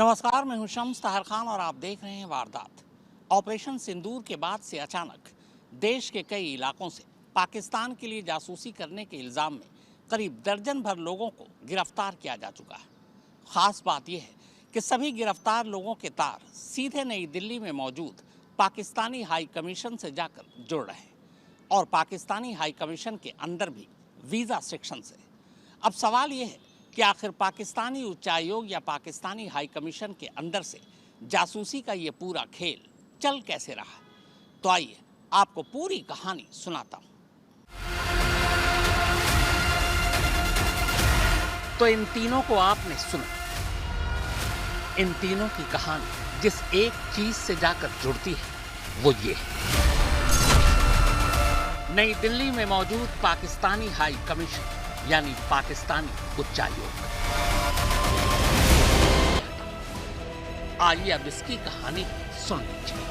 नमस्कार, मैं हूं शम्स ताहर खान और आप देख रहे हैं वारदात। ऑपरेशन सिंदूर के बाद से अचानक देश के कई इलाकों से पाकिस्तान के लिए जासूसी करने के इल्ज़ाम में करीब दर्जन भर लोगों को गिरफ्तार किया जा चुका है। ख़ास बात यह है कि सभी गिरफ्तार लोगों के तार सीधे नई दिल्ली में मौजूद पाकिस्तानी हाई कमीशन से जाकर जुड़ रहे हैं और पाकिस्तानी हाई कमीशन के अंदर भी वीज़ा सेक्शन से। अब सवाल यह है कि आखिर पाकिस्तानी उच्चायोग या पाकिस्तानी हाई कमीशन के अंदर से जासूसी का ये पूरा खेल चल कैसे रहा। तो आइए आपको पूरी कहानी सुनाता हूं। तो इन तीनों को आपने सुना, इन तीनों की कहानी जिस एक चीज से जाकर जुड़ती है वो ये है, नई दिल्ली में मौजूद पाकिस्तानी हाई कमीशन यानी पाकिस्तानी उच्चायोग। आइए अब इसकी कहानी सुन लीजिए।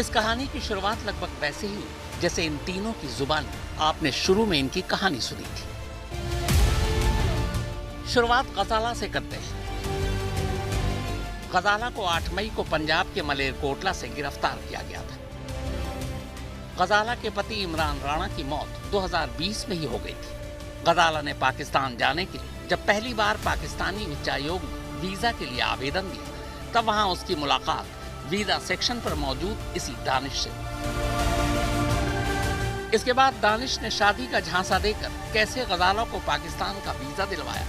इस कहानी की शुरुआत लगभग वैसे ही हुई जैसे इन तीनों की जुबान आपने शुरू में इनकी कहानी सुनी थी। शुरुआत गजाला से करते हैं। गजाला को 8 मई को पंजाब के मलेरकोटला से गिरफ्तार किया गया था। गजाला के पति इमरान राणा की मौत 2020 में ही हो गई थी। गजाला ने पाकिस्तान जाने के लिए जब पहली बार पाकिस्तानी उच्चायोग में वीजा के लिए आवेदन दिया तब वहां उसकी मुलाकात वीजा सेक्शन पर मौजूद इसी दानिश से। इसके बाद दानिश ने शादी का झांसा देकर कैसे गजाला को पाकिस्तान का वीजा दिलवाया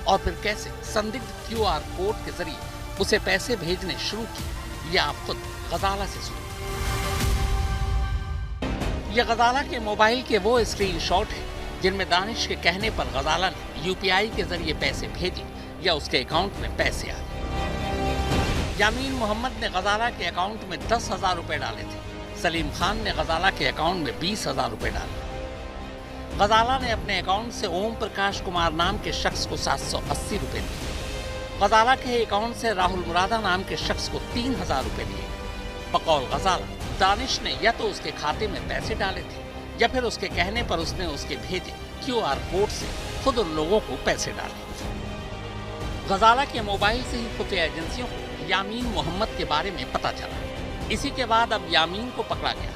और फिर कैसे संदिग्ध QR कोड के जरिए उसे पैसे भेजने शुरू किए, ये आप खुद गजाला से सुनिए। यह गजाला के मोबाइल के वो स्क्रीनशॉट है जिनमें दानिश के कहने पर गजाला ने UPI के जरिए पैसे भेजे या उसके अकाउंट में पैसे आए। यामीन मोहम्मद ने गजाला के अकाउंट में 10,000 रुपए डाले थे। सलीम खान ने गजाला के अकाउंट में 20,000 रुपए डाले। गजाला ने अपने अकाउंट से ओम प्रकाश कुमार नाम के शख्स को 780 रुपए दिए। गजाला के अकाउंट से राहुल मुरादा नाम के शख्स को 3,000 रुपए दिए। बकौल गजाला दानिश ने या तो उसके खाते में पैसे डाले थे या फिर उसके कहने पर उसने उसके भेजे QR कोड से खुद उन लोगों को पैसे डाले। गजाला के मोबाइल से ही खुफिया एजेंसियों को यामीन मोहम्मद के बारे में पता चला। इसी के बाद अब यामीन को पकड़ा गया।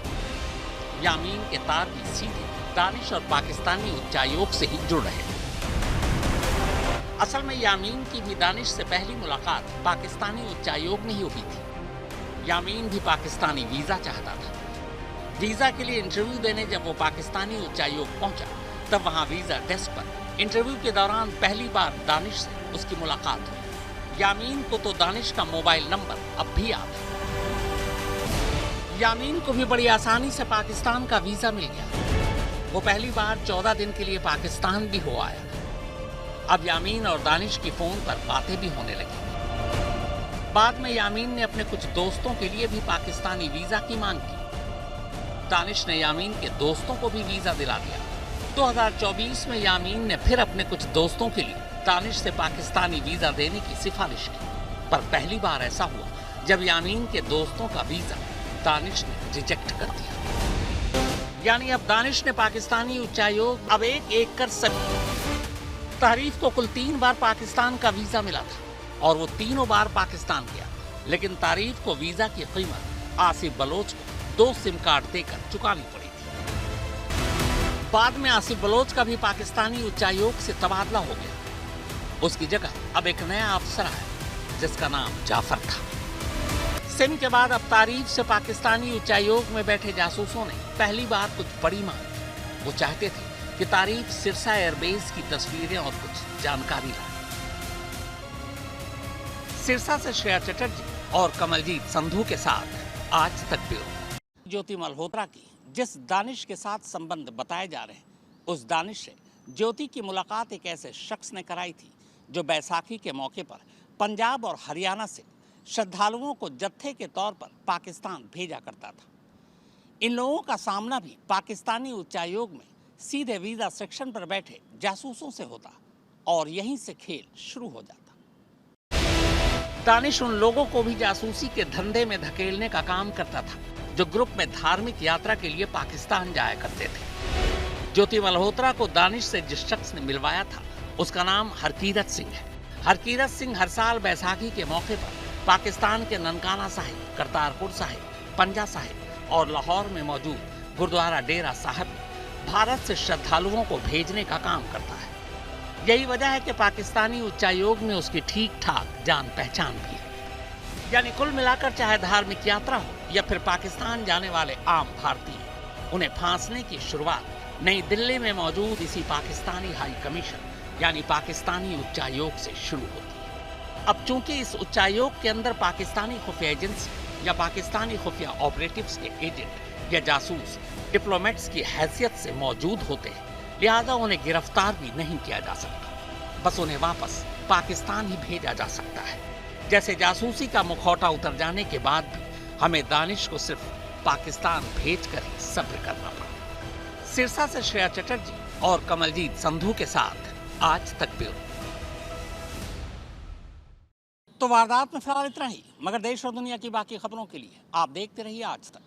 यामीन के तार भी सीधे दानिश और पाकिस्तानी उच्चायोग से ही जुड़ रहे थे। असल में यामीन की भी दानिश से पहली मुलाकात पाकिस्तानी उच्चायोग में ही हुई थी। यामीन भी पाकिस्तानी वीजा चाहता था। वीजा के लिए इंटरव्यू देने जब वो पाकिस्तानी उच्चायोग पहुंचा तब वहां वीजा डेस्क पर इंटरव्यू के दौरान पहली बार दानिश से उसकी मुलाकात हुई। यामीन को तो दानिश का मोबाइल नंबर अब भी याद है। यामीन को भी बड़ी आसानी से पाकिस्तान का वीजा मिल गया। वो पहली बार 14 दिन के लिए पाकिस्तान भी हो आया। अब यामीन और दानिश की फोन पर बातें भी होने लगी। बाद में यामीन ने अपने कुछ दोस्तों के लिए भी पाकिस्तानी वीजा की मांग की। दानिश ने यामीन के दोस्तों को भी वीजा दिला दिया। 2024 में यामीन ने फिर अपने कुछ दोस्तों के लिए दानिश से पाकिस्तानी वीजा देने की सिफारिश की, पर पहली बार ऐसा हुआ जब यामीन के दोस्तों का वीजा दानिश ने रिजेक्ट कर दिया। यानी अब दानिश ने पाकिस्तानी उच्चायोग अब एक कर सभी। तारीफ को कुल 3 बार पाकिस्तान का वीजा मिला था और वो तीनों बार पाकिस्तान गया, लेकिन तारीफ को वीजा की कीमत आसिफ बलोच को 2 सिम कार्ड देकर चुकानी पड़ी थी। बाद में आसिफ बलोच का भी पाकिस्तानी उच्चायोग से तबादला हो गया। उसकी जगह अब एक नया अफसर आया जिसका नाम जाफर था। सिम के बाद अब तारीफ से पाकिस्तानी उच्चायोग में बैठे जासूसों ने पहली बार कुछ बड़ी मांगी। वो चाहते थे कि तारीफ सिरसा एयरबेस की तस्वीरें और कुछ जानकारी लाए। सिरसा से श्रेया चटर्जी और कमलजीत संधू के साथ आज तक ब्यूरो। ज्योति मल्होत्रा की जिस दानिश के साथ संबंध बताए जा रहे हैं, उस दानिश से ज्योति की मुलाकात एक ऐसे शख्स ने कराई थी जो बैसाखी के मौके पर पंजाब और हरियाणा से श्रद्धालुओं को जत्थे के तौर पर पाकिस्तान भेजा करता था। इन लोगों का सामना भी पाकिस्तानी उच्चायोग में सीधे वीजा सेक्शन पर बैठे जासूसों से होता और यहीं से खेल शुरू हो जाता। दानिश उन लोगों को भी जासूसी के धंधे में धकेलने का काम करता था जो ग्रुप में धार्मिक यात्रा के लिए पाकिस्तान जाया करते थे। ज्योति मल्होत्रा को दानिश से जिस शख्स ने मिलवाया था उसका नाम हरकीरत सिंह है। हरकीरत सिंह हर साल बैसाखी के मौके पर पाकिस्तान के ननकाना साहिब, करतारपुर साहिब, पंजा साहिब और लाहौर में मौजूद गुरुद्वारा डेरा साहिब में भारत से श्रद्धालुओं को भेजने का काम करता है। यही वजह है कि पाकिस्तानी उच्चायोग में उसकी ठीक ठाक जान पहचान भी है। यानी कुल मिलाकर चाहे धार्मिक यात्रा हो या फिर पाकिस्तान जाने वाले आम भारतीय, उन्हें फांसने की शुरुआत नई दिल्ली में मौजूद इसी पाकिस्तानी हाई कमीशन यानी पाकिस्तानी उच्चायोग से शुरू होती है। अब चूंकि इस उच्चायोग के अंदर पाकिस्तानी खुफिया एजेंसी या पाकिस्तानी खुफिया ऑपरेटिव्स के एजेंट या जासूस डिप्लोमेट्स की हैसियत से मौजूद होते हैं, लिहाजा उन्हें गिरफ्तार भी नहीं किया जा सकता, बस उन्हें वापस पाकिस्तान ही भेजा जा सकता है। जैसे जासूसी का मुखौटा उतर जाने के बाद भी हमें दानिश को सिर्फ पाकिस्तान भेजकर ही सब्र करना पड़ा। सिरसा से श्रेया चटर्जी और कमलजीत संधू के साथ आज तक ब्यूरो। तो वारदात में फिलहाल इतना ही, मगर देश और दुनिया की बाकी खबरों के लिए आप देखते रहिए आज तक।